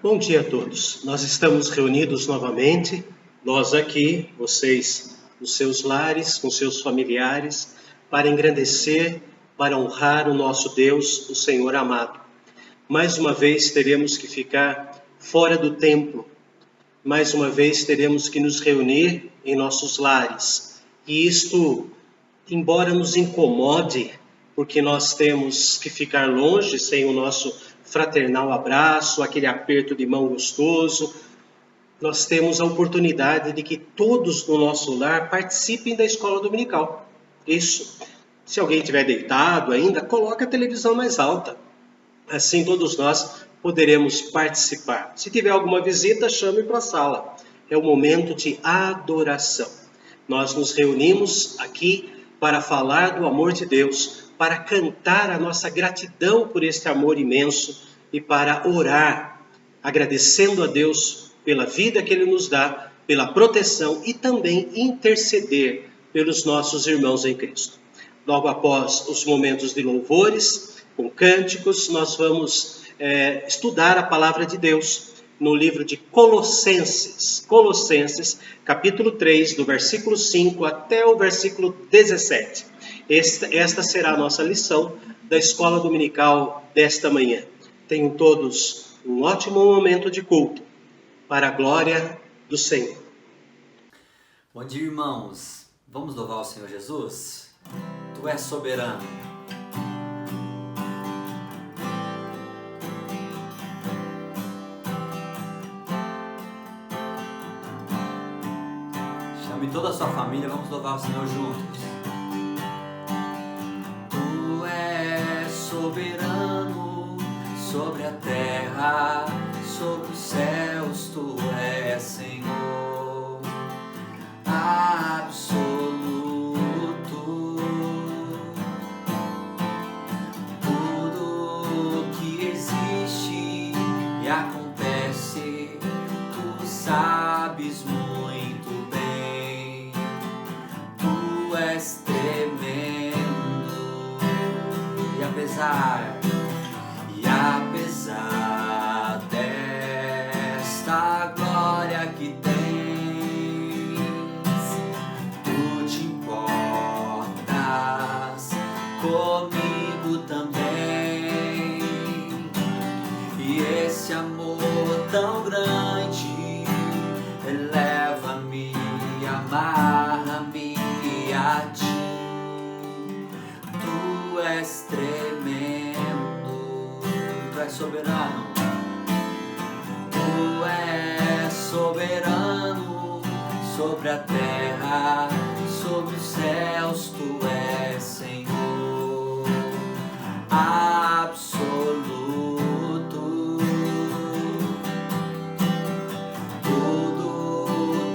Bom dia a todos. Nós estamos reunidos novamente, nós aqui, vocês nos seus lares, com seus familiares, para engrandecer, para honrar o nosso Deus, o Senhor amado. Mais uma vez teremos que ficar fora do templo, mais uma vez teremos que nos reunir em nossos lares. E isto, embora nos incomode, porque nós temos que ficar longe sem o nosso fraternal abraço, aquele aperto de mão gostoso, nós temos a oportunidade de que todos no nosso lar participem da escola dominical. Isso. Se alguém estiver deitado ainda, coloque a televisão mais alta. Assim todos nós poderemos participar. Se tiver alguma visita, chame para a sala. É o momento de adoração. Nós nos reunimos aqui para falar do amor de Deus, para cantar a nossa gratidão por este amor imenso e para orar, agradecendo a Deus pela vida que Ele nos dá, pela proteção e também interceder pelos nossos irmãos em Cristo. Logo após os momentos de louvores, com cânticos, nós vamos estudar a palavra de Deus no livro de Colossenses, capítulo 3, do versículo 5 até o versículo 17. Esta será a nossa lição da escola dominical desta manhã. Tenham todos um ótimo momento de culto, para a glória do Senhor. Bom dia, irmãos. Vamos louvar o Senhor Jesus? Tu és soberano. Chame toda a sua família, vamos louvar o Senhor juntos. Tu és soberano sobre a terra, sobre os céus, tu és Senhor absoluto. Tudo que existe e acontece, tu sabes muito bem. Tu és tremendo e apesar desta glória que tens, tu te importas comigo também. E esse amor tão grande eleva-me, amarra-me a ti. Tu és tremendo, tu és soberano. Tu és soberano sobre a terra, sobre os céus, tu és Senhor absoluto. Tudo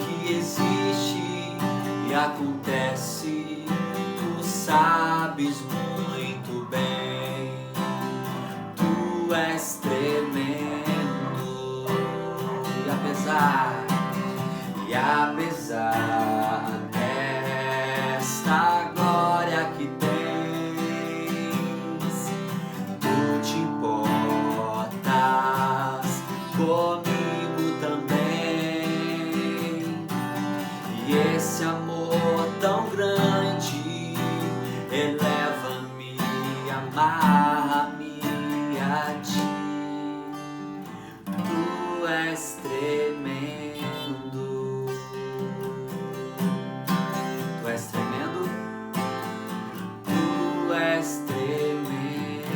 que existe e acontece, tu sabes muito bem. Tu és tremendo e apesar desta glória que tens, tu te importas comigo também. E esse amor tão grande eleva-me, amarra-me a ti. Tu és tremendo. Tu és tremendo. Tu és tremendo.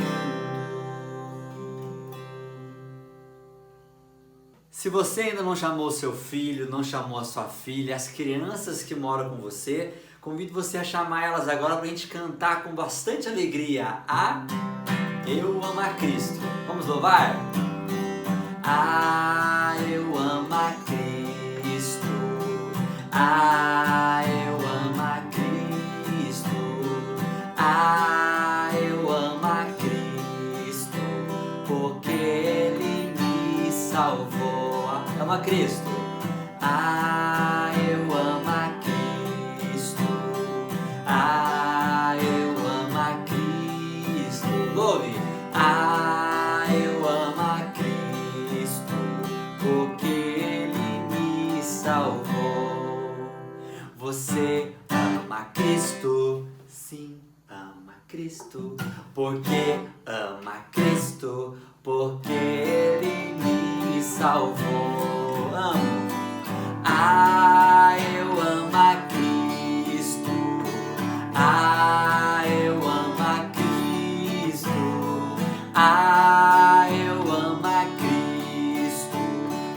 Se você ainda não chamou seu filho, não chamou a sua filha, as crianças que moram com você, convido você a chamar elas agora para a gente cantar com bastante alegria a Eu Amo a Cristo. Vamos louvar? Ah, eu amo a Cristo. Ah, eu amo a Cristo. Ah, eu amo a Cristo, porque Ele me salvou. Amo a Cristo. Ah, eu amo a Cristo. Ah, eu amo a Cristo. Louve. Ah, eu amo a Cristo. Cristo, porque ama Cristo, porque Ele me salvou. Amo. Ah, eu amo a Cristo. Ah, eu amo a Cristo. Ah, eu amo a Cristo,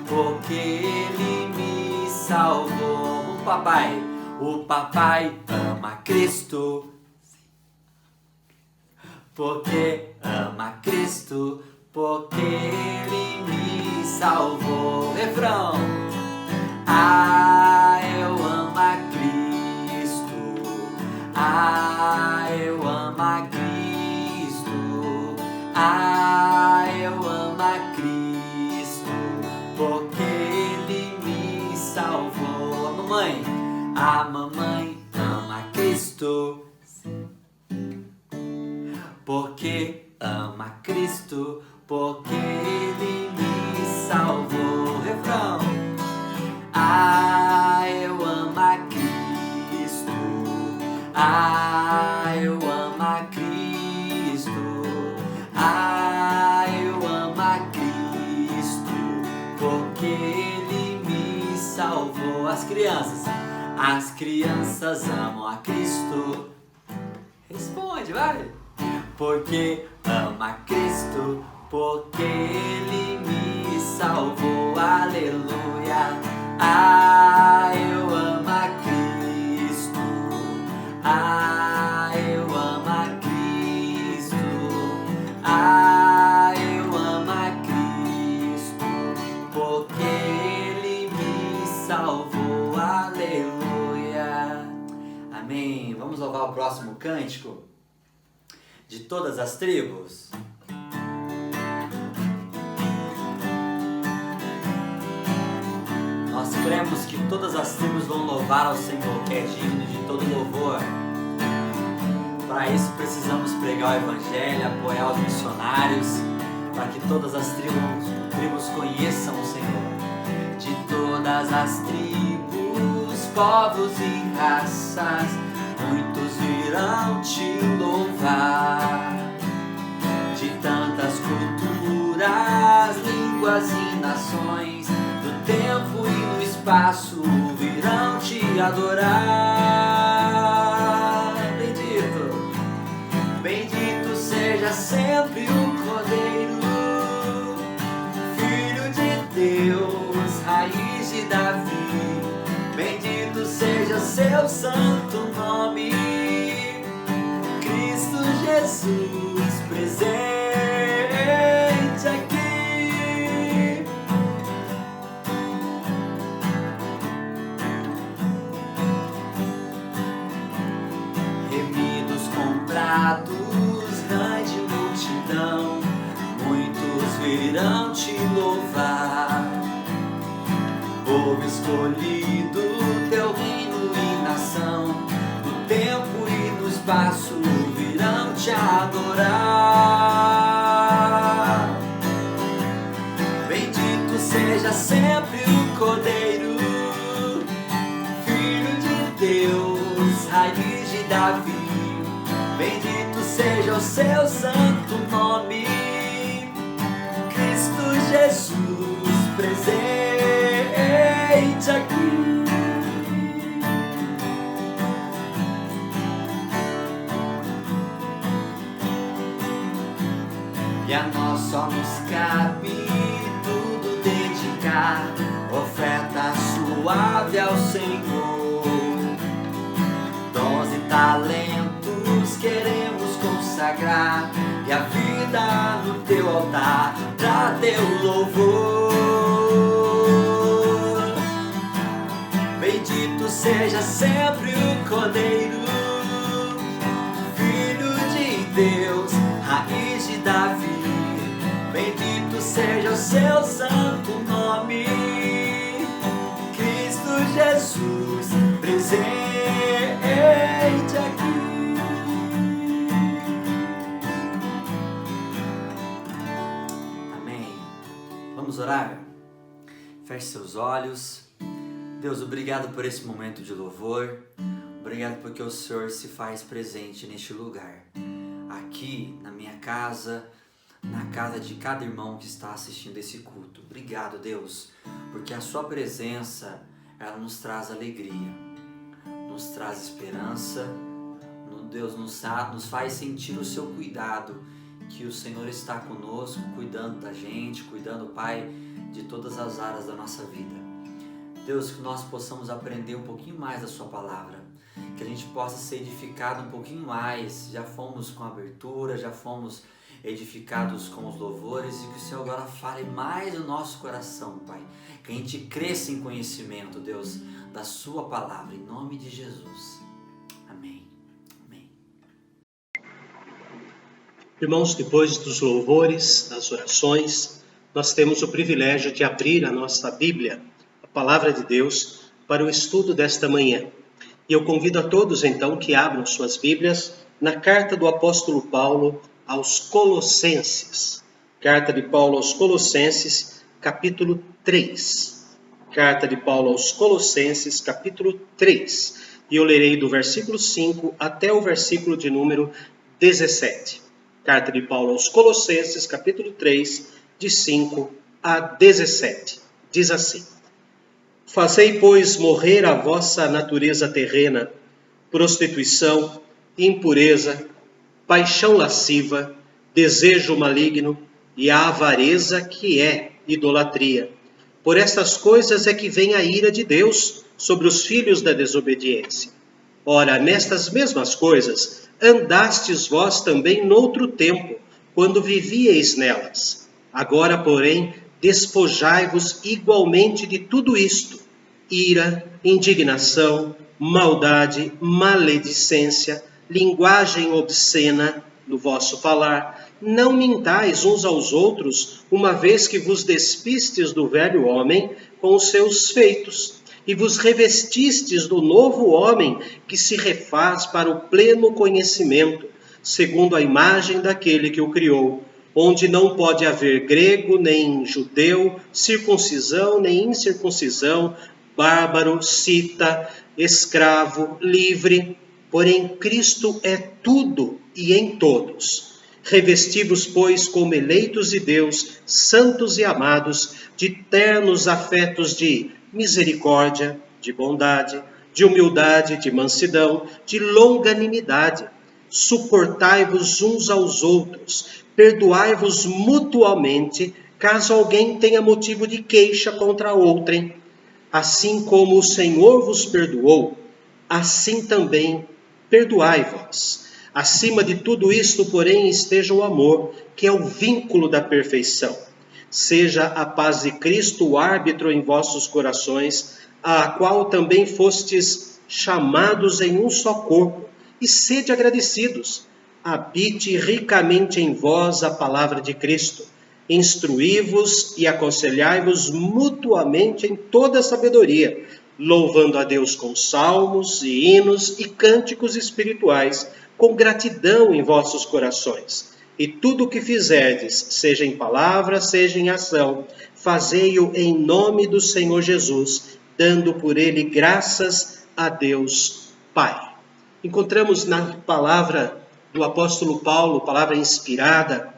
porque Ele me salvou. O papai ama Cristo, porque ama Cristo, porque Ele me salvou. Refrão. Ah, eu amo a Cristo. Ah, eu amo a Cristo. Ah, eu amo a Cristo, porque Ele me salvou. Mamãe, a mamãe ama Cristo, porque ama Cristo, porque Ele me salvou. Refrão. Ah, eu amo a Cristo. Ah, eu amo a Cristo. Ah, eu amo a Cristo, porque Ele me salvou. As crianças amam a Cristo. Responde, vai. Porque ama Cristo, porque Ele me salvou. Aleluia. Ah, eu amo a Cristo. Ah, eu amo a Cristo. Ah, eu amo a Cristo, porque Ele me salvou. Aleluia. Amém. Vamos louvar o próximo cântico de todas as tribos. Nós cremos que todas as tribos vão louvar ao Senhor, que é digno de todo louvor. Para isso precisamos pregar o Evangelho, apoiar os missionários, para que todas as tribos conheçam o Senhor. De todas as tribos, povos e raças, muitos virão te louvar. De tantas culturas, línguas e nações, do tempo e no espaço virão te adorar. Bendito, bendito seja sempre o Cordeiro, Filho de Deus, raiz de Davi. Bendito seja seu santo nome, Cristo Jesus presente aqui. Remidos, comprados, grande multidão, muitos virão te louvar. Povo escolhido, teu reino e nação, no tempo e no espaço virão te adorar. Bendito seja sempre o Cordeiro, Filho de Deus, raiz de Davi. Bendito seja o seu santo nome, Cristo Jesus presente aqui. E a nós só nos cabe tudo dedicar, oferta suave ao Senhor. Dons e talentos queremos consagrar, e a vida no teu altar pra teu louvor. Bendito seja sempre o Cordeiro, Filho de Deus, raiz de Davi. Bendito seja o seu santo nome, Cristo Jesus presente aqui. Amém. Vamos orar? Feche seus olhos. Deus, obrigado por esse momento de louvor. Obrigado porque o Senhor se faz presente neste lugar. aqui na minha casa, na casa de cada irmão que está assistindo esse culto. Obrigado, Deus, porque a sua presença, ela nos traz alegria, nos traz esperança, Deus nos faz sentir o seu cuidado, que o Senhor está conosco, cuidando da gente, cuidando, Pai, de todas as áreas da nossa vida. Deus, que nós possamos aprender um pouquinho mais da sua palavra, que a gente possa ser edificado um pouquinho mais. Já fomos com a abertura, já fomos edificados com os louvores, e que o Senhor agora fale mais no nosso coração, Pai, que a gente cresça em conhecimento, Deus, da sua palavra, em nome de Jesus. Amém. Irmãos, depois dos louvores, das orações, nós temos o privilégio de abrir a nossa Bíblia, a Palavra de Deus, para o estudo desta manhã. E eu convido a todos, então, que abram suas Bíblias na carta do apóstolo Paulo aos Colossenses. Carta de Paulo aos Colossenses, capítulo 3. Carta de Paulo aos Colossenses, capítulo 3. E eu lerei do versículo 5 até o versículo de número 17. Carta de Paulo aos Colossenses, capítulo 3, de 5 a 17. Diz assim: Fazei, pois, morrer a vossa natureza terrena, prostituição, impureza, paixão lasciva, desejo maligno e a avareza, que é idolatria. Por estas coisas é que vem a ira de Deus sobre os filhos da desobediência. Ora, nestas mesmas coisas andastes vós também noutro tempo, quando vivíeis nelas. Agora, porém, despojai-vos igualmente de tudo isto: ira, indignação, maldade, maledicência, linguagem obscena no vosso falar. Não mintais uns aos outros, uma vez que vos despistes do velho homem com os seus feitos, e vos revestistes do novo homem, que se refaz para o pleno conhecimento, segundo a imagem daquele que o criou, onde não pode haver grego nem judeu, circuncisão nem incircuncisão, bárbaro, cita, escravo, livre, porém Cristo é tudo e em todos. Revesti-vos, pois, como eleitos de Deus, santos e amados, de ternos afetos de misericórdia, de bondade, de humildade, de mansidão, de longanimidade. Suportai-vos uns aos outros, perdoai-vos mutuamente, caso alguém tenha motivo de queixa contra outrem. Assim como o Senhor vos perdoou, assim também perdoai vós. Acima de tudo isto, porém, esteja o amor, que é o vínculo da perfeição. Seja a paz de Cristo o árbitro em vossos corações, a qual também fostes chamados em um só corpo, e sede agradecidos. Habite ricamente em vós a palavra de Cristo. Instruí-vos e aconselhai-vos mutuamente em toda a sabedoria, louvando a Deus com salmos e hinos e cânticos espirituais, com gratidão em vossos corações. E tudo o que fizerdes, seja em palavra, seja em ação, fazei-o em nome do Senhor Jesus, dando por ele graças a Deus Pai. Encontramos na palavra do apóstolo Paulo, palavra inspirada,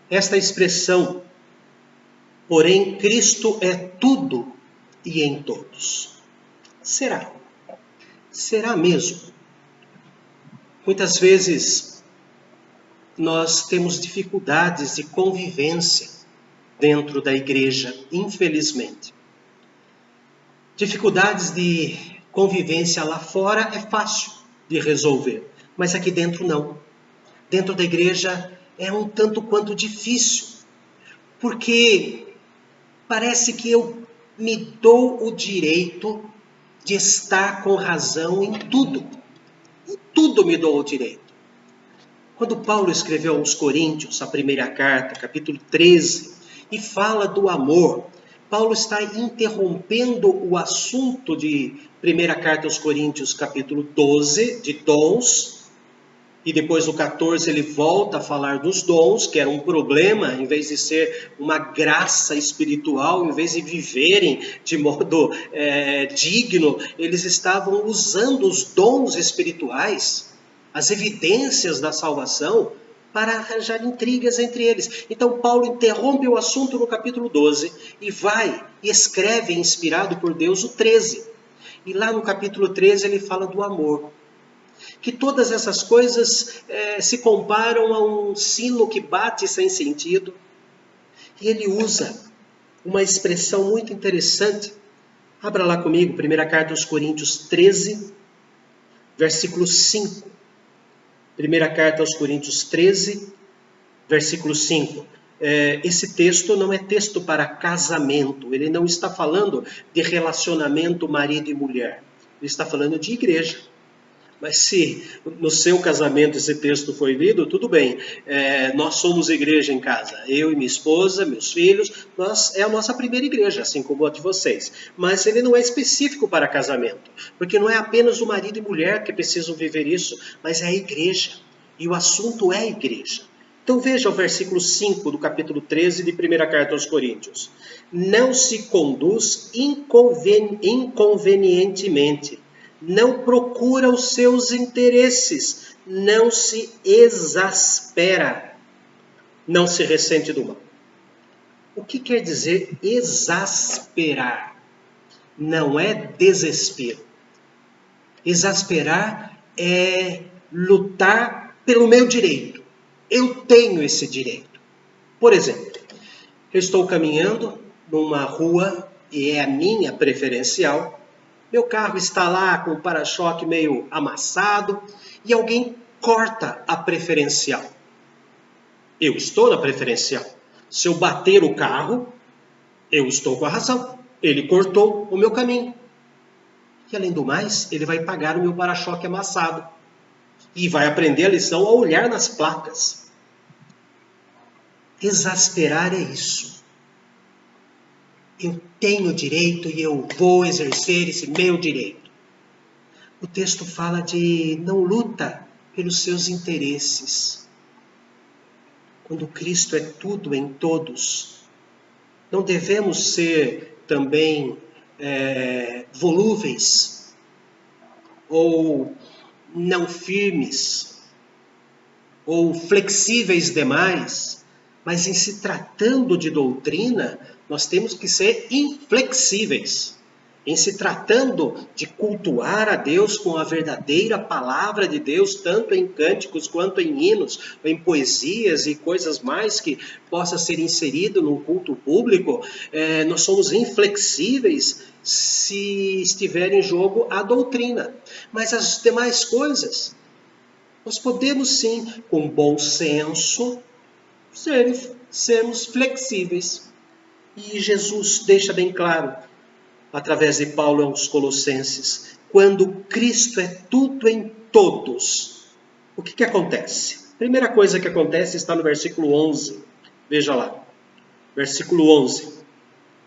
esta expressão: porém Cristo é tudo e em todos. Será? Será mesmo? Muitas vezes nós temos dificuldades de convivência dentro da igreja, infelizmente. Dificuldades de convivência lá fora é fácil de resolver, mas aqui dentro não. Dentro da igreja é um tanto quanto difícil, porque parece que eu me dou o direito de estar com razão em tudo. Em tudo me dou o direito. Quando Paulo escreveu aos Coríntios, a primeira carta, capítulo 13, e fala do amor, Paulo está interrompendo o assunto de primeira carta aos Coríntios, capítulo 12, de dons, e depois no 14 ele volta a falar dos dons, que era um problema, em vez de ser uma graça espiritual, em vez de viverem de modo digno, eles estavam usando os dons espirituais. as evidências da salvação, para arranjar intrigas entre eles. Então Paulo interrompe o assunto no capítulo 12 e vai e escreve, inspirado por Deus, o 13. E lá no capítulo 13 ele fala do amor. Que todas essas coisas se comparam a um sino que bate sem sentido. E ele usa uma expressão muito interessante. Abra lá comigo, primeira carta aos Coríntios 13, versículo 5. Primeira carta aos Coríntios 13, versículo 5. Esse texto não é texto para casamento. Ele não está falando de relacionamento marido e mulher. Ele está falando de igreja. Mas se no seu casamento esse texto foi lido, tudo bem. Nós somos igreja em casa. Eu e minha esposa, meus filhos, é a nossa primeira igreja, assim como a de vocês. Mas ele não é específico para casamento. Porque não é apenas o marido e mulher que precisam viver isso, mas é a igreja. E o assunto é a igreja. Então veja o versículo 5 do capítulo 13 de 1ª carta aos Coríntios. Não se conduz inconvenientemente. Não procura os seus interesses, não se exaspera, não se ressente do mal. O que quer dizer exasperar? Não é desespero. Exasperar é lutar pelo meu direito. Eu tenho esse direito. Por exemplo, eu estou caminhando numa rua e é a minha preferencial. Meu carro está lá com o para-choque meio amassado e alguém corta a preferencial. Eu estou na preferencial. Se eu bater o carro, eu estou com a razão. Ele cortou o meu caminho. E além do mais, ele vai pagar o meu para-choque amassado. E vai aprender a lição a olhar nas placas. Exasperar é isso. Eu tenho direito e eu vou exercer esse meu direito. O texto fala de não luta pelos seus interesses. Quando Cristo é tudo em todos, não devemos ser também volúveis ou não firmes ou flexíveis demais, mas em se tratando de doutrina, nós temos que ser inflexíveis. Em se tratando de cultuar a Deus com a verdadeira palavra de Deus, tanto em cânticos quanto em hinos, em poesias e coisas mais que possa ser inserido no culto público, nós somos inflexíveis se estiver em jogo a doutrina. Mas as demais coisas, nós podemos sim, com bom senso, sermos flexíveis. E Jesus deixa bem claro, através de Paulo aos Colossenses, quando Cristo é tudo em todos, o que acontece? A primeira coisa que acontece está no versículo 11. Veja lá, versículo 11.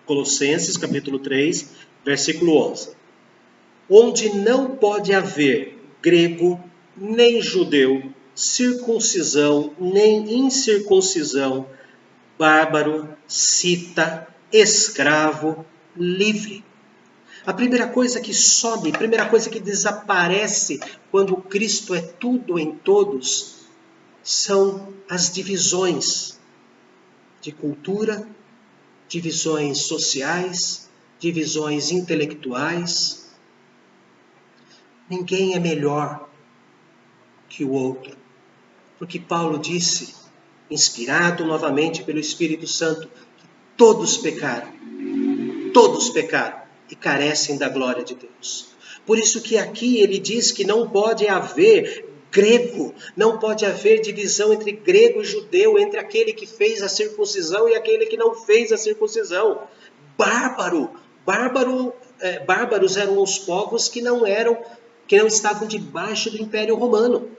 Colossenses, capítulo 3, versículo 11. Onde não pode haver grego, nem judeu, circuncisão, nem incircuncisão, bárbaro, cita, escravo, livre. A primeira coisa que some, a primeira coisa que desaparece quando Cristo é tudo em todos, são as divisões de cultura, divisões sociais, divisões intelectuais. Ninguém é melhor que o outro, porque Paulo disse, inspirado novamente pelo Espírito Santo, que todos pecaram e carecem da glória de Deus. Por isso que aqui ele diz que não pode haver grego, não pode haver divisão entre grego e judeu, entre aquele que fez a circuncisão e aquele que não fez a circuncisão. Bárbaros eram os povos que não estavam debaixo do Império Romano.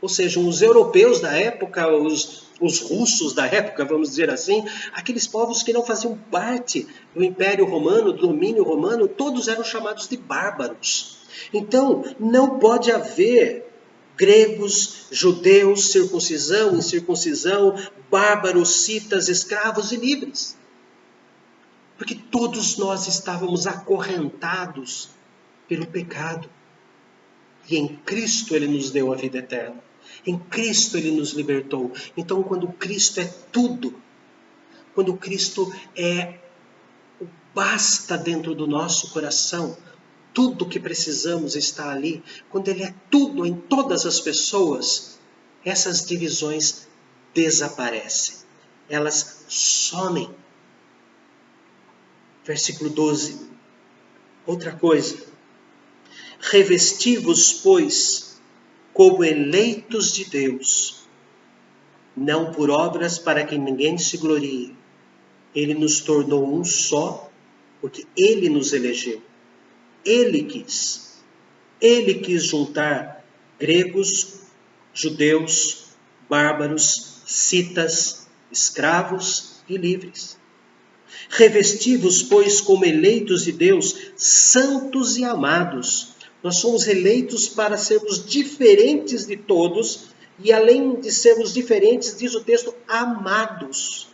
Ou seja, os europeus da época, os russos da época, vamos dizer assim, aqueles povos que não faziam parte do Império Romano, do domínio romano, todos eram chamados de bárbaros. Então, não pode haver gregos, judeus, circuncisão, incircuncisão, bárbaros, citas, escravos e livres. Porque todos nós estávamos acorrentados pelo pecado. E em Cristo Ele nos deu a vida eterna. Em Cristo Ele nos libertou. Então, quando Cristo é tudo, quando Cristo é o basta dentro do nosso coração, tudo que precisamos está ali. Quando Ele é tudo em todas as pessoas, essas divisões desaparecem. Elas somem. Versículo 12. Outra coisa. Revesti-vos, pois, como eleitos de Deus, não por obras para que ninguém se glorie. Ele nos tornou um só, porque Ele nos elegeu. Ele quis juntar gregos, judeus, bárbaros, citas, escravos e livres. Revesti-vos, pois, como eleitos de Deus, santos e amados. Nós somos eleitos para sermos diferentes de todos, e além de sermos diferentes, diz o texto, amados.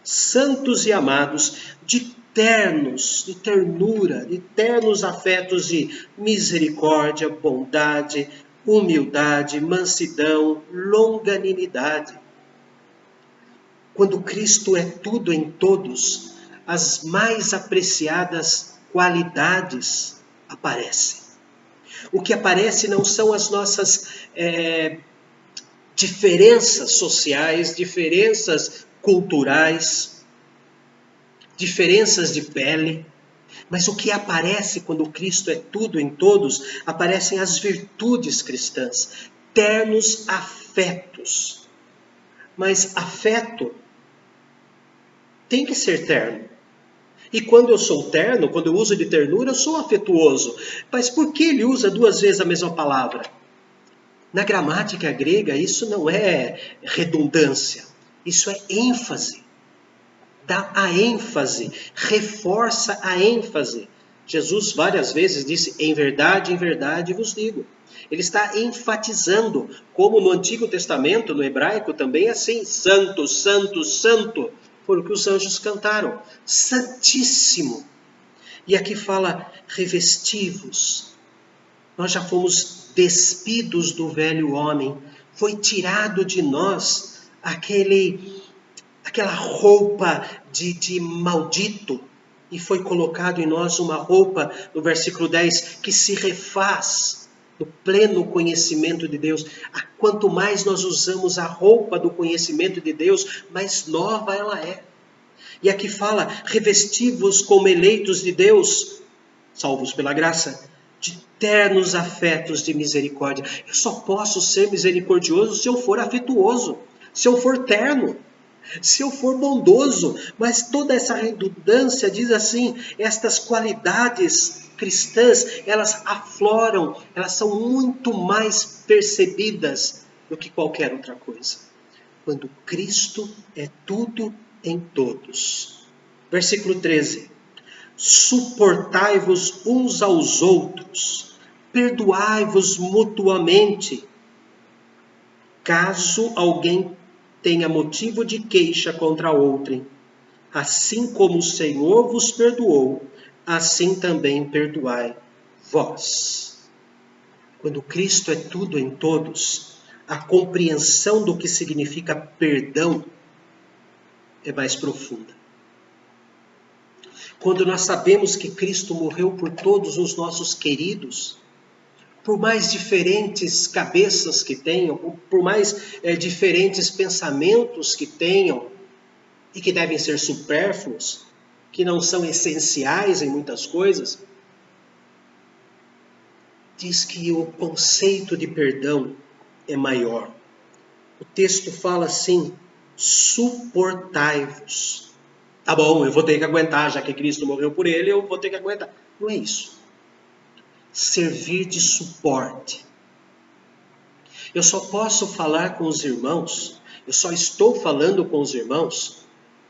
Santos e amados, de ternos, de ternura, de ternos afetos de misericórdia, bondade, humildade, mansidão, longanimidade. Quando Cristo é tudo em todos, as mais apreciadas qualidades aparecem. O que aparece não são as nossas diferenças sociais, diferenças culturais, diferenças de pele, mas o que aparece quando Cristo é tudo em todos, aparecem as virtudes cristãs, ternos afetos. Mas afeto tem que ser terno. E quando eu sou terno, quando eu uso de ternura, eu sou afetuoso. Mas por que ele usa duas vezes a mesma palavra? Na gramática grega, isso não é redundância. Isso é ênfase. Dá a ênfase, reforça a ênfase. Jesus várias vezes disse, em verdade vos digo. Ele está enfatizando, como no Antigo Testamento, no hebraico também é assim, santo, santo, santo. Foi o que os anjos cantaram. Santíssimo. E aqui fala, revesti-vos. Nós já fomos despidos do velho homem. Foi tirado de nós aquela roupa de maldito. E foi colocado em nós uma roupa, no versículo 10, que se refaz no pleno conhecimento de Deus. Quanto mais nós usamos a roupa do conhecimento de Deus, mais nova ela é. E aqui fala, revesti-vos como eleitos de Deus, salvos pela graça, de ternos afetos de misericórdia. Eu só posso ser misericordioso se eu for afetuoso, se eu for terno, se eu for bondoso. Mas toda essa redundância diz assim, estas qualidades cristãs, elas afloram, elas são muito mais percebidas do que qualquer outra coisa. Quando Cristo é tudo em todos. Versículo 13. Suportai-vos uns aos outros, perdoai-vos mutuamente, caso alguém tenha motivo de queixa contra outrem. Assim como o Senhor vos perdoou, assim também perdoai vós. Quando Cristo é tudo em todos, a compreensão do que significa perdão é mais profunda. Quando nós sabemos que Cristo morreu por todos os nossos queridos, por mais diferentes cabeças que tenham, por mais diferentes pensamentos que tenham, e que devem ser supérfluos, que não são essenciais em muitas coisas, diz que o conceito de perdão é maior. O texto fala assim, suportai-vos. Tá bom, eu vou ter que aguentar, já que Cristo morreu por ele, eu vou ter que aguentar. Não é isso. Servir de suporte. Eu só posso falar com os irmãos, eu só estou falando com os irmãos,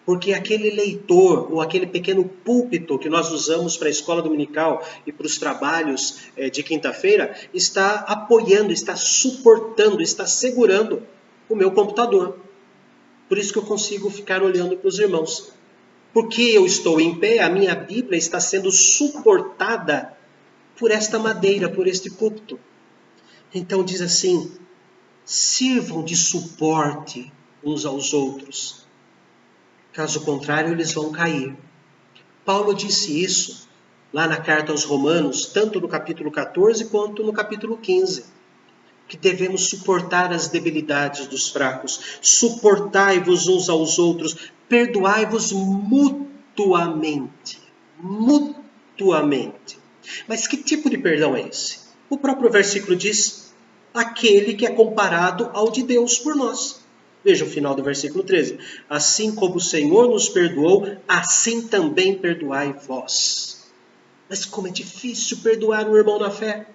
porque aquele leitor, ou aquele pequeno púlpito que nós usamos para a escola dominical e para os trabalhos de quinta-feira, está apoiando, está suportando, está segurando o meu computador. Por isso que eu consigo ficar olhando para os irmãos. Porque eu estou em pé, a minha Bíblia está sendo suportada por esta madeira, por este púlpito. Então diz assim: sirvam de suporte uns aos outros. Caso contrário, eles vão cair. Paulo disse isso lá na carta aos Romanos, tanto no capítulo 14 quanto no capítulo 15, que devemos suportar as debilidades dos fracos. Suportai-vos uns aos outros, perdoai-vos mutuamente. Mutuamente. Mas que tipo de perdão é esse? O próprio versículo diz: aquele que é comparado ao de Deus por nós. Veja o final do versículo 13. Assim como o Senhor nos perdoou, assim também perdoai vós. Mas como é difícil perdoar um irmão na fé.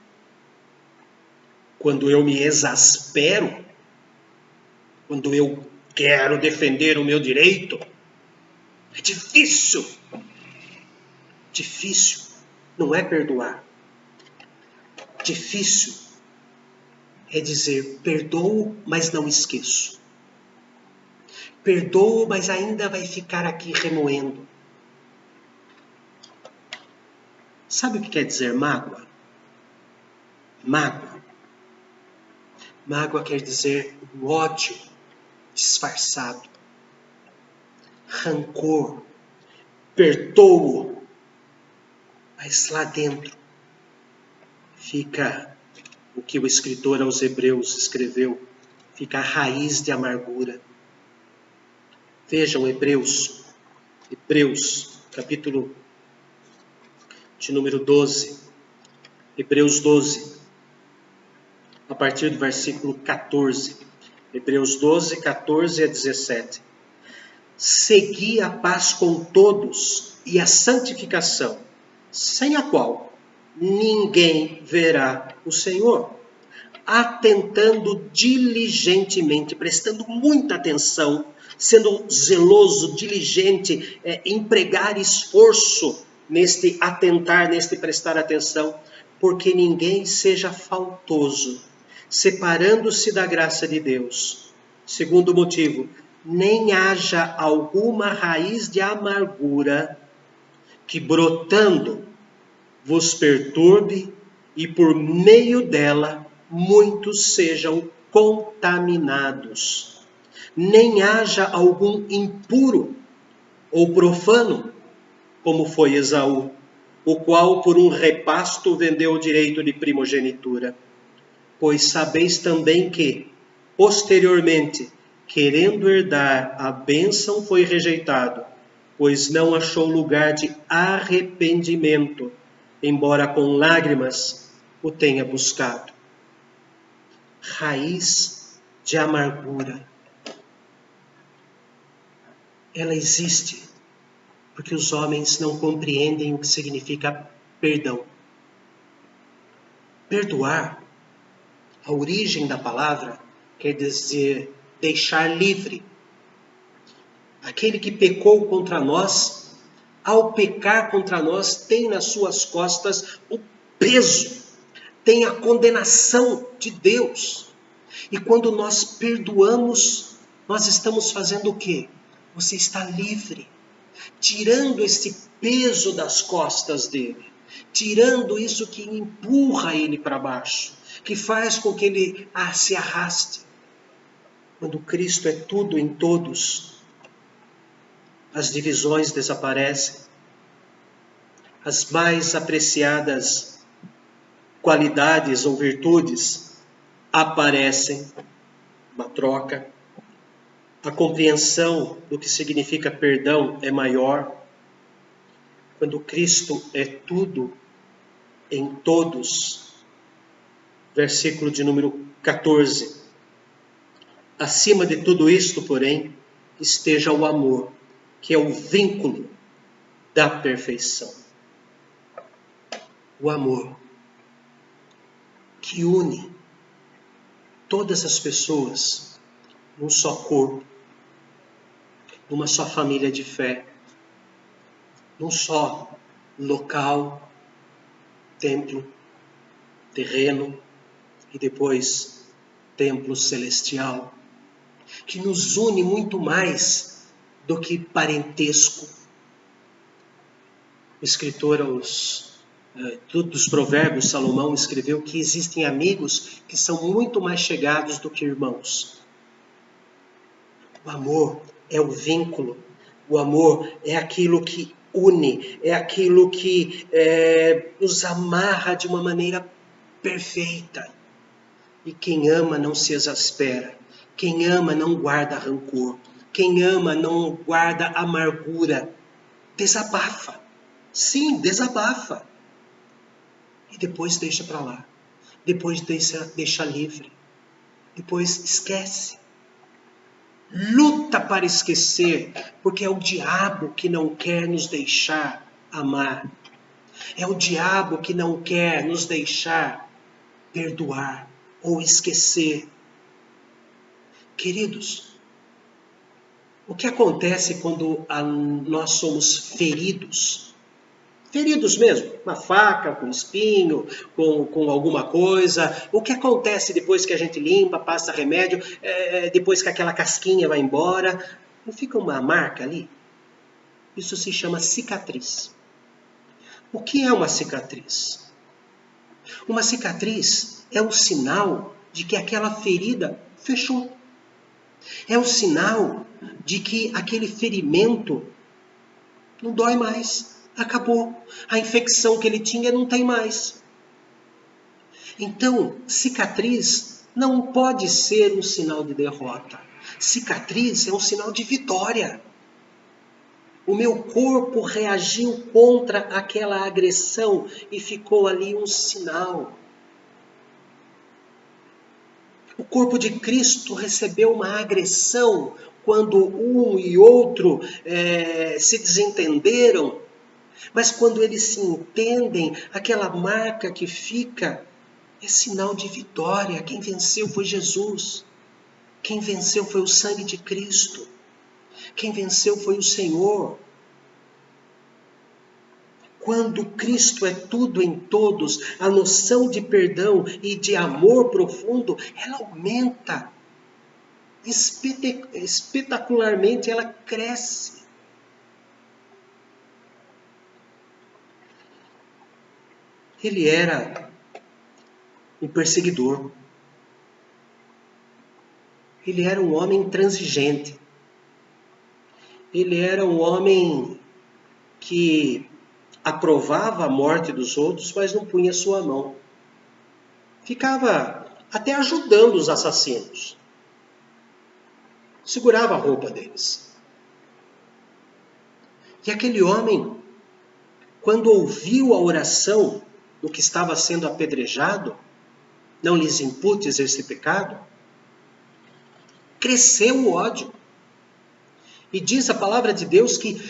Quando eu me exaspero, quando eu quero defender o meu direito, é difícil. Difícil não é perdoar. Difícil é dizer: perdoo, mas não esqueço. Perdoo, mas ainda vai ficar aqui remoendo. Sabe o que quer dizer mágoa? Mágoa. Mágoa quer dizer um ódio disfarçado. Rancor. Perdoo. Mas lá dentro fica o que o escritor aos Hebreus escreveu. Fica a raiz de amargura. Vejam Hebreus, capítulo de número 12. Hebreus 12, a partir do versículo 14. Hebreus 12, 14 a 17. Segui a paz com todos e a santificação, sem a qual ninguém verá o Senhor. Atentando diligentemente, prestando muita atenção, sendo zeloso, diligente, empregar esforço neste atentar, neste prestar atenção, porque ninguém seja faltoso, separando-se da graça de Deus. Segundo motivo, nem haja alguma raiz de amargura que brotando vos perturbe e por meio dela muitos sejam contaminados. Nem haja algum impuro ou profano, como foi Esaú, o qual por um repasto vendeu o direito de primogenitura. Pois sabeis também que, posteriormente, querendo herdar a bênção, foi rejeitado, pois não achou lugar de arrependimento, embora com lágrimas o tenha buscado. Raiz de amargura. Ela existe porque os homens não compreendem o que significa perdão. Perdoar, a origem da palavra, quer dizer deixar livre. Aquele que pecou contra nós, ao pecar contra nós, tem nas suas costas o peso, tem a condenação de Deus. E quando nós perdoamos, nós estamos fazendo o quê? Você está livre, tirando esse peso das costas dele, tirando isso que empurra ele para baixo, que faz com que ele se arraste. Quando Cristo é tudo em todos, as divisões desaparecem, as mais apreciadas qualidades ou virtudes aparecem, uma troca. A compreensão do que significa perdão é maior. Quando Cristo é tudo em todos. Versículo de número 14. Acima de tudo isto, porém, esteja o amor, que é o vínculo da perfeição. O amor que une todas as pessoas num só corpo, numa só família de fé, num só local, templo, terreno e depois templo celestial, que nos une muito mais do que parentesco. O escritor aos dos Provérbios, Salomão escreveu que existem amigos que são muito mais chegados do que irmãos. O amor é o vínculo, o amor é aquilo que une, é aquilo que nos amarra de uma maneira perfeita. E quem ama não se exaspera, quem ama não guarda rancor, quem ama não guarda amargura, desabafa. Sim, desabafa. E depois deixa para lá. Depois deixa livre. Depois esquece. Luta para esquecer, porque é o diabo que não quer nos deixar amar. É o diabo que não quer nos deixar perdoar ou esquecer. Queridos, o que acontece quando nós somos feridos? Feridos mesmo, uma faca, com espinho, com alguma coisa. O que acontece depois que a gente limpa, passa remédio, depois que aquela casquinha vai embora? Não fica uma marca ali? Isso se chama cicatriz. O que é uma cicatriz? Uma cicatriz é um sinal de que aquela ferida fechou. É um sinal de que aquele ferimento não dói mais. Acabou. A infecção que ele tinha não tem mais. Então, cicatriz não pode ser um sinal de derrota. Cicatriz é um sinal de vitória. O meu corpo reagiu contra aquela agressão e ficou ali um sinal. O corpo de Cristo recebeu uma agressão quando um e outro se desentenderam. Mas quando eles se entendem, aquela marca que fica é sinal de vitória. Quem venceu foi Jesus. Quem venceu foi o sangue de Cristo. Quem venceu foi o Senhor. Quando Cristo é tudo em todos, a noção de perdão e de amor profundo, ela aumenta. Espetacularmente, ela cresce. Ele era um perseguidor. Ele era um homem intransigente. Ele era um homem que aprovava a morte dos outros, mas não punha sua mão. Ficava até ajudando os assassinos. Segurava a roupa deles. E aquele homem, quando ouviu a oração do que estava sendo apedrejado, não lhes imputes esse pecado, cresceu o ódio. E diz a palavra de Deus que,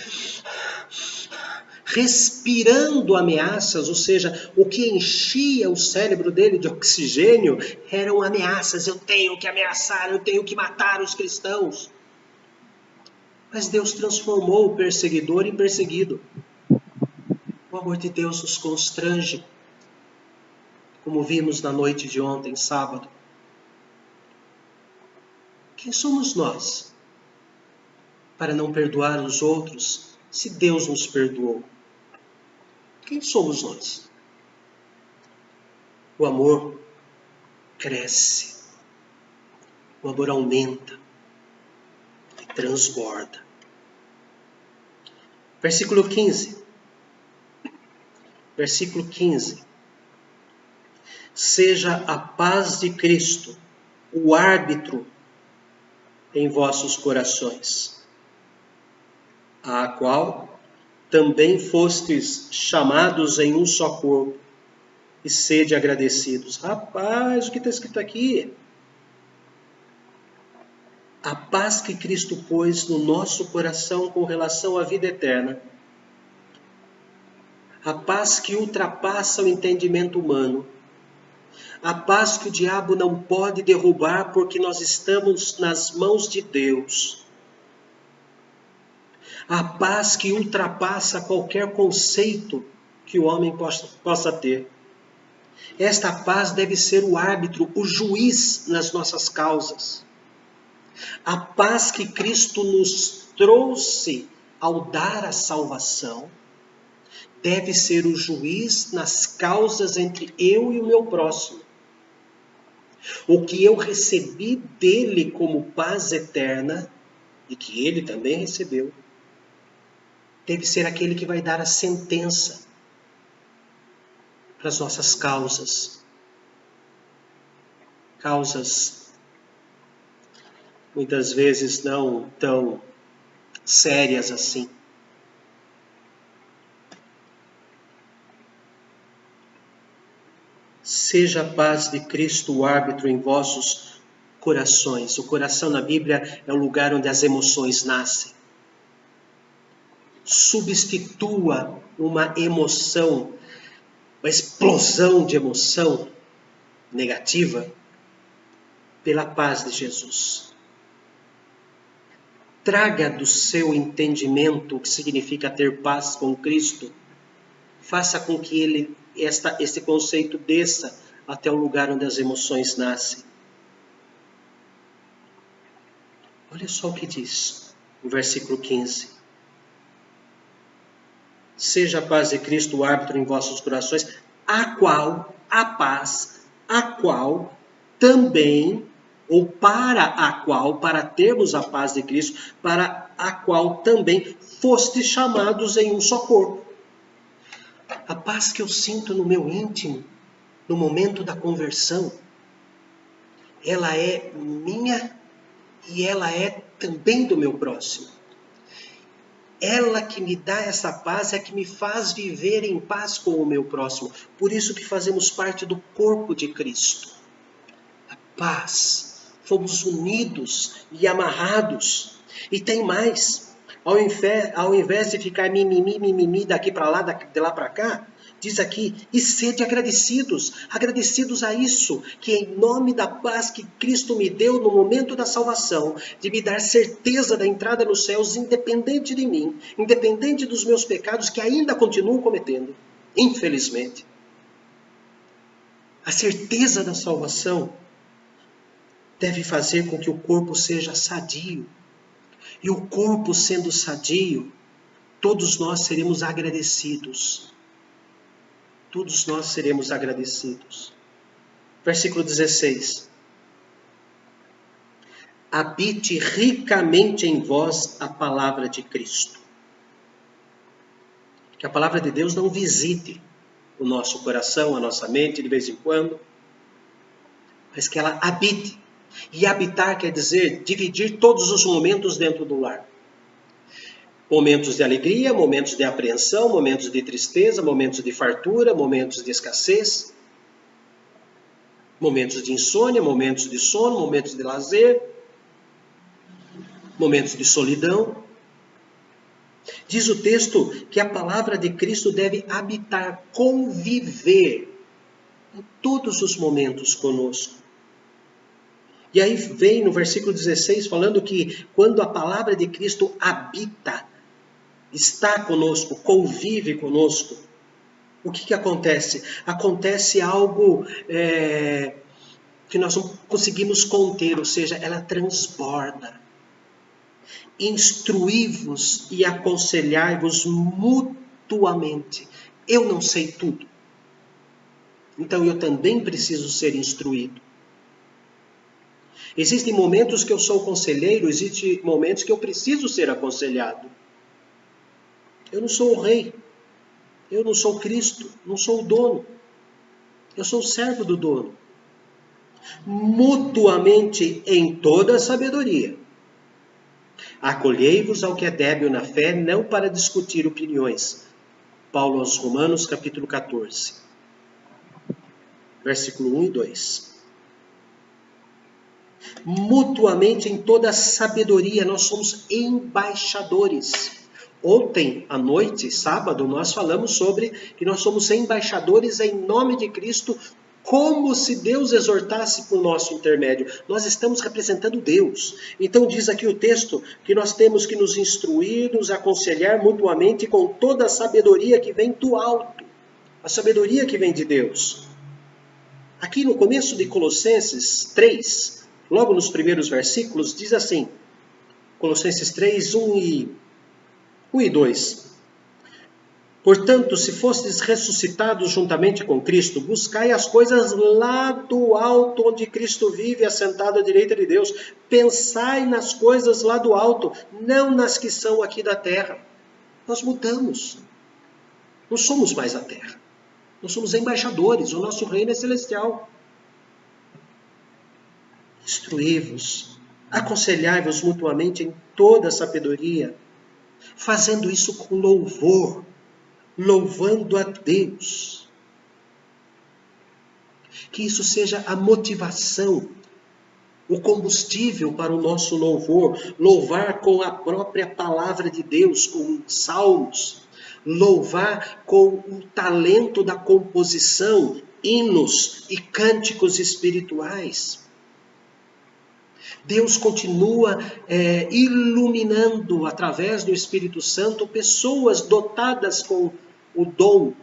respirando ameaças, ou seja, o que enchia o cérebro dele de oxigênio, eram ameaças. Eu tenho que ameaçar, eu tenho que matar os cristãos. Mas Deus transformou o perseguidor em perseguido. O amor de Deus nos constrange, como vimos na noite de ontem, sábado. Quem somos nós para não perdoar os outros se Deus nos perdoou? Quem somos nós? O amor cresce, o amor aumenta e transborda. Versículo 15. Versículo 15. Seja a paz de Cristo o árbitro em vossos corações, a qual também fostes chamados em um só corpo, e sede agradecidos. Rapaz, o que está escrito aqui? A paz que Cristo pôs no nosso coração com relação à vida eterna. A paz que ultrapassa o entendimento humano. A paz que o diabo não pode derrubar porque nós estamos nas mãos de Deus. A paz que ultrapassa qualquer conceito que o homem possa ter. Esta paz deve ser o árbitro, o juiz nas nossas causas. A paz que Cristo nos trouxe ao dar a salvação. deve ser o juiz nas causas entre eu e o meu próximo. O que eu recebi dele como paz eterna, e que ele também recebeu, deve ser aquele que vai dar a sentença para as nossas causas. Causas muitas vezes não tão sérias assim. Seja a paz de Cristo o árbitro em vossos corações. O coração na Bíblia é o lugar onde as emoções nascem. Substitua uma emoção, uma explosão de emoção negativa, pela paz de Jesus. Traga do seu entendimento o que significa ter paz com Cristo. Faça com que esse conceito desça até o lugar onde as emoções nascem. Olha só o que diz no versículo 15. Seja a paz de Cristo o árbitro em vossos corações, a paz, a qual também, ou para termos a paz de Cristo, para a qual também fostes chamados em um só corpo. A paz que eu sinto no meu íntimo, no momento da conversão, ela é minha e ela é também do meu próximo. Ela que me dá essa paz é que me faz viver em paz com o meu próximo. Por isso que fazemos parte do corpo de Cristo. A paz. Fomos unidos e amarrados. E tem mais. Ao invés de ficar mimimi daqui para lá, de lá para cá, diz aqui, e sede agradecidos a isso, que em nome da paz que Cristo me deu no momento da salvação, de me dar certeza da entrada nos céus, independente de mim, independente dos meus pecados que ainda continuo cometendo, infelizmente. A certeza da salvação deve fazer com que o corpo seja sadio. E o corpo sendo sadio, todos nós seremos agradecidos. Todos nós seremos agradecidos. Versículo 16. Habite ricamente em vós a palavra de Cristo. Que a palavra de Deus não visite o nosso coração, a nossa mente de vez em quando, mas que ela habite. E habitar quer dizer dividir todos os momentos dentro do lar. Momentos de alegria, momentos de apreensão, momentos de tristeza, momentos de fartura, momentos de escassez, momentos de insônia, momentos de sono, momentos de lazer, momentos de solidão. Diz o texto que a palavra de Cristo deve habitar, conviver em todos os momentos conosco. E aí vem no versículo 16 falando que quando a palavra de Cristo habita, está conosco, convive conosco, o que acontece? Acontece algo que nós não conseguimos conter, ou seja, ela transborda. Instruí-vos e aconselhai-vos mutuamente. Eu não sei tudo, então eu também preciso ser instruído. Existem momentos que eu sou conselheiro, existem momentos que eu preciso ser aconselhado. Eu não sou o rei, eu não sou Cristo, não sou o dono. Eu sou o servo do dono. Mutuamente em toda a sabedoria. Acolhei-vos ao que é débil na fé, não para discutir opiniões. Paulo aos Romanos, capítulo 14, versículo 1 e 2. Mutuamente em toda a sabedoria, nós somos embaixadores. Ontem à noite, sábado, nós falamos sobre que nós somos embaixadores em nome de Cristo, como se Deus exortasse por nosso intermédio. Nós estamos representando Deus. Então diz aqui o texto que nós temos que nos instruir, nos aconselhar mutuamente com toda a sabedoria que vem do alto. A sabedoria que vem de Deus. Aqui no começo de Colossenses 3, logo nos primeiros versículos, diz assim, Colossenses 3, 1 e 2. Portanto, se fostes ressuscitados juntamente com Cristo, buscai as coisas lá do alto, onde Cristo vive, assentado à direita de Deus. Pensai nas coisas lá do alto, não nas que são aqui da terra. Nós mudamos. Não somos mais a terra. Nós somos embaixadores. O nosso reino é celestial. Instruí-vos, aconselhai-vos mutuamente em toda a sabedoria, fazendo isso com louvor, louvando a Deus. Que isso seja a motivação, o combustível para o nosso louvor. Louvar com a própria palavra de Deus, com salmos. Louvar com o talento da composição, hinos e cânticos espirituais. Deus continua iluminando através do Espírito Santo pessoas dotadas com o dom,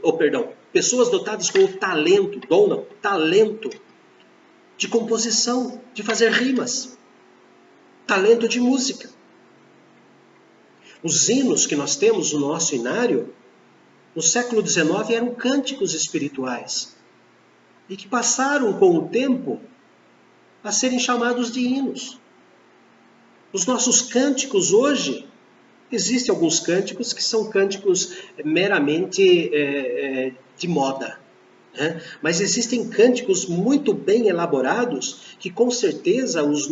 pessoas dotadas com o talento, talento de composição, de fazer rimas, talento de música. Os hinos que nós temos no nosso inário, no século XIX, eram cânticos espirituais e que passaram com o tempo a serem chamados de hinos. Os nossos cânticos hoje, existem alguns cânticos que são cânticos meramente de moda, né? Mas existem cânticos muito bem elaborados que com certeza os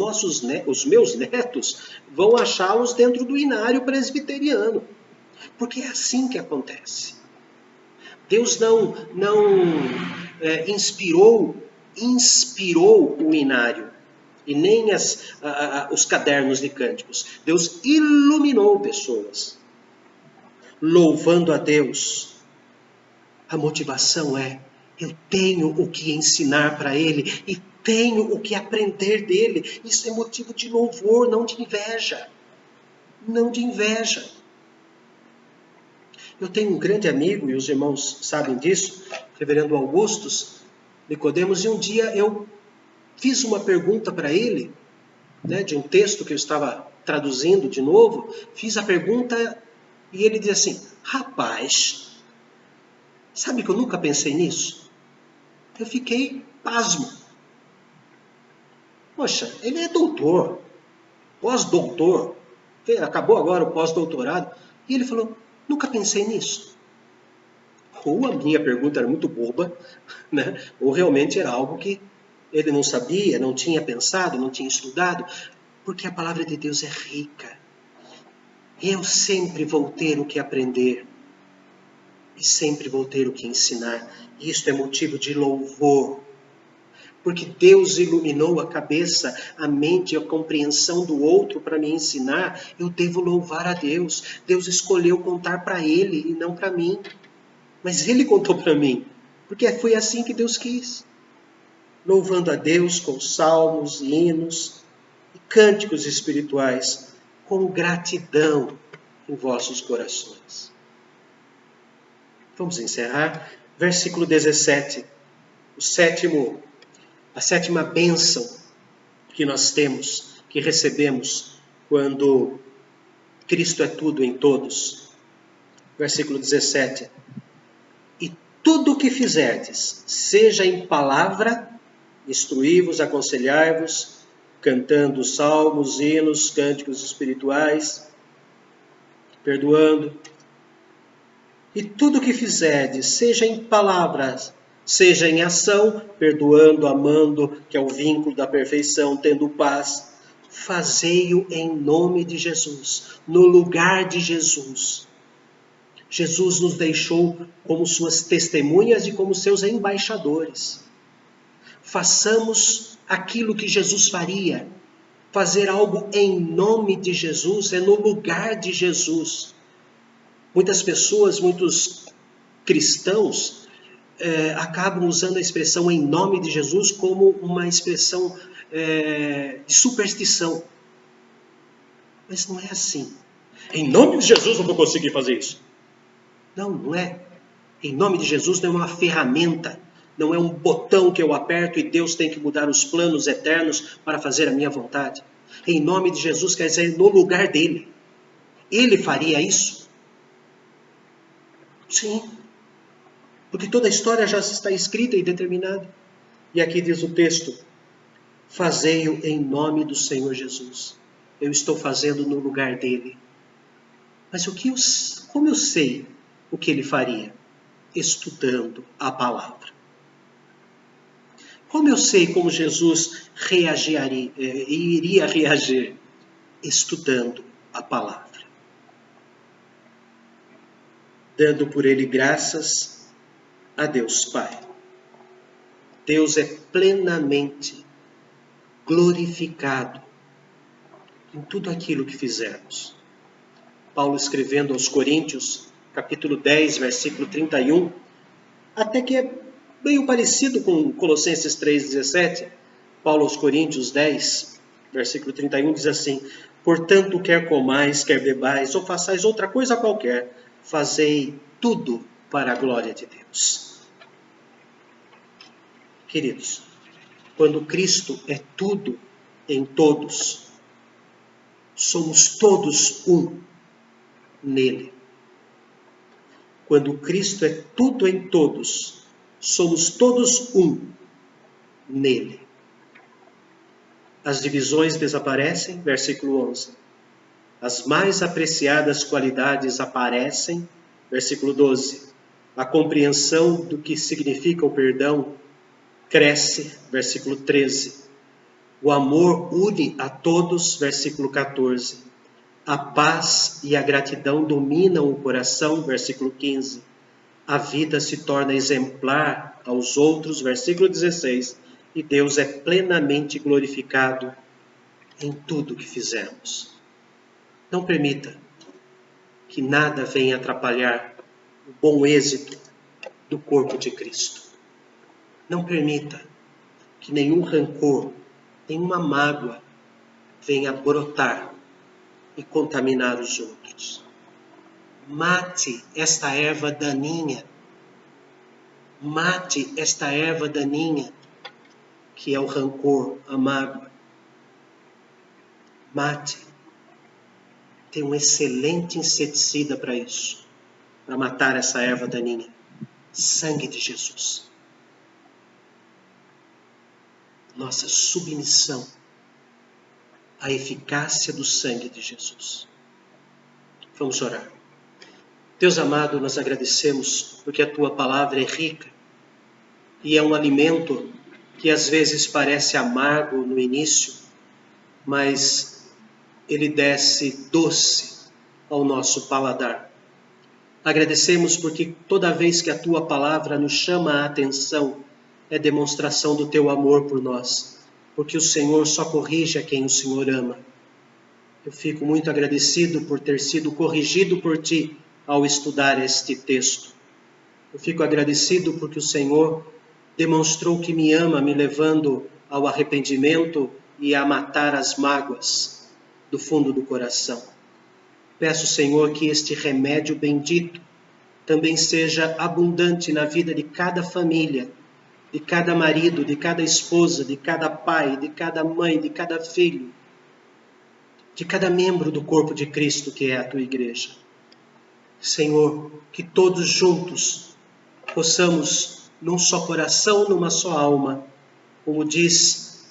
meus netos vão achá-los dentro do inário presbiteriano, porque é assim que acontece. Deus não inspirou o inário e nem os cadernos de cânticos. Deus iluminou pessoas, louvando a Deus. A motivação é: eu tenho o que ensinar para ele e tenho o que aprender dele. Isso é motivo de louvor, não de inveja. Não de inveja. Eu tenho um grande amigo, e os irmãos sabem disso, reverendo Augustus Nicodemos, e um dia eu fiz uma pergunta para ele, né, de um texto que eu estava traduzindo de novo. Fiz a pergunta e ele disse assim: rapaz, sabe que eu nunca pensei nisso? Eu fiquei pasmo. Poxa, ele é doutor, pós-doutor, acabou agora o pós-doutorado, e ele falou: nunca pensei nisso. Ou a minha pergunta era muito boba, né? Ou realmente era algo que ele não sabia, não tinha pensado, não tinha estudado, porque a palavra de Deus é rica. Eu sempre vou ter o que aprender e sempre vou ter o que ensinar. Isto é motivo de louvor, porque Deus iluminou a cabeça, a mente e a compreensão do outro para me ensinar. Eu devo louvar a Deus. Deus escolheu contar para ele e não para mim. Mas ele contou para mim, porque foi assim que Deus quis. Louvando a Deus com salmos, hinos e cânticos espirituais, com gratidão em vossos corações. Vamos encerrar. Versículo 17. A sétima bênção que nós temos, que recebemos quando Cristo é tudo em todos. Versículo 17. E tudo o que fizerdes, seja em palavra, instruí-vos, aconselhai-vos, cantando salmos, hinos, cânticos espirituais, perdoando. E tudo o que fizerdes, seja em palavras, seja em ação, perdoando, amando, que é o vínculo da perfeição, tendo paz, fazei-o em nome de Jesus, no lugar de Jesus. Jesus nos deixou como suas testemunhas e como seus embaixadores. Façamos aquilo que Jesus faria. Fazer algo em nome de Jesus é no lugar de Jesus. Muitas pessoas, muitos cristãos, acabam usando a expressão em nome de Jesus como uma expressão de superstição. Mas não é assim. Em nome de Jesus eu vou conseguir fazer isso. Não é. Em nome de Jesus não é uma ferramenta, não é um botão que eu aperto e Deus tem que mudar os planos eternos para fazer a minha vontade. Em nome de Jesus quer dizer no lugar dele. Ele faria isso. Sim, porque toda a história já está escrita e determinada. E aqui diz o texto: fazei-o em nome do Senhor Jesus. Eu estou fazendo no lugar dele. Mas como eu sei o que ele faria? Estudando a palavra. Como eu sei como Jesus iria reagir? Estudando a palavra. Dando por ele graças a Deus Pai. Deus é plenamente glorificado em tudo aquilo que fizermos. Paulo escrevendo aos Coríntios, capítulo 10, versículo 31, até que é meio parecido com Colossenses 3,17. Paulo aos Coríntios 10, versículo 31, diz assim: portanto, quer comais, quer bebais, ou façais outra coisa qualquer, fazei tudo para a glória de Deus. Queridos, quando Cristo é tudo em todos, somos todos um nele. Quando Cristo é tudo em todos, somos todos um nele. As divisões desaparecem, versículo 11. As mais apreciadas qualidades aparecem, versículo 12. A compreensão do que significa o perdão cresce, versículo 13. O amor une a todos, versículo 14. A paz e a gratidão dominam o coração, versículo 15. A vida se torna exemplar aos outros, versículo 16. E Deus é plenamente glorificado em tudo que fizermos. Não permita que nada venha atrapalhar o bom êxito do corpo de Cristo. Não permita que nenhum rancor, nenhuma mágoa venha brotar e contaminar os outros. Mate esta erva daninha. Mate esta erva daninha, que é o rancor, a mágoa. Mate. Tem um excelente inseticida para isso, para matar essa erva daninha. Sangue de Jesus. Nossa submissão à eficácia do sangue de Jesus. Vamos orar. Deus amado, nós agradecemos porque a Tua palavra é rica e é um alimento que às vezes parece amargo no início, mas ele desce doce ao nosso paladar. Agradecemos porque toda vez que a Tua palavra nos chama a atenção, é demonstração do Teu amor por nós, porque o Senhor só corrige a quem o Senhor ama. Eu fico muito agradecido por ter sido corrigido por Ti ao estudar este texto. Eu fico agradecido porque o Senhor demonstrou que me ama, me levando ao arrependimento e a matar as mágoas do fundo do coração. Peço, Senhor, que este remédio bendito também seja abundante na vida de cada família, de cada marido, de cada esposa, de cada pai, de cada mãe, de cada filho, de cada membro do corpo de Cristo que é a Tua igreja. Senhor, que todos juntos possamos, num só coração, numa só alma, como diz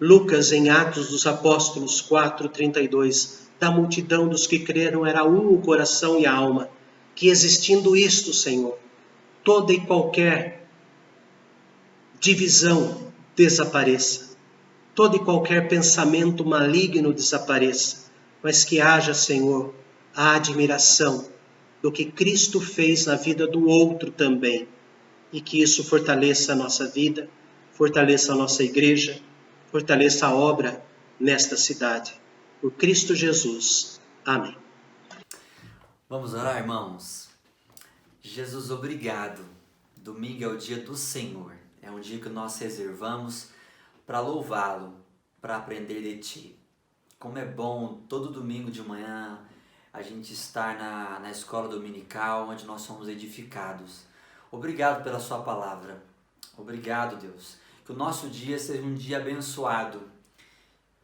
Lucas em Atos dos Apóstolos 4:32, da multidão dos que creram era um o coração e a alma, que existindo isto, Senhor, toda e qualquer divisão desapareça, todo e qualquer pensamento maligno desapareça, mas que haja, Senhor, a admiração do que Cristo fez na vida do outro também, e que isso fortaleça a nossa vida, fortaleça a nossa igreja, fortaleça a obra nesta cidade. Por Cristo Jesus. Amém. Vamos orar, irmãos? Jesus, obrigado. Domingo é o dia do Senhor. É um dia que nós reservamos para louvá-lo, para aprender de Ti. Como é bom todo domingo de manhã a gente estar na escola dominical, onde nós somos edificados. Obrigado pela Sua palavra. Obrigado, Deus. Que o nosso dia seja um dia abençoado.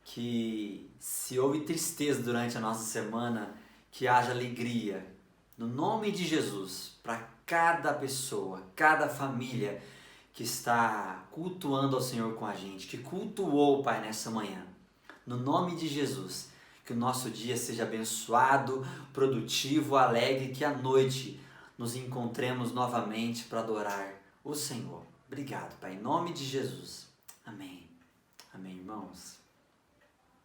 Que se houve tristeza durante a nossa semana, que haja alegria no nome de Jesus, para cada pessoa, cada família que está cultuando ao Senhor com a gente, que cultuou, Pai, nessa manhã. No nome de Jesus, que o nosso dia seja abençoado, produtivo, alegre, que à noite nos encontremos novamente para adorar o Senhor. Obrigado, Pai, em nome de Jesus. Amém. Amém, irmãos.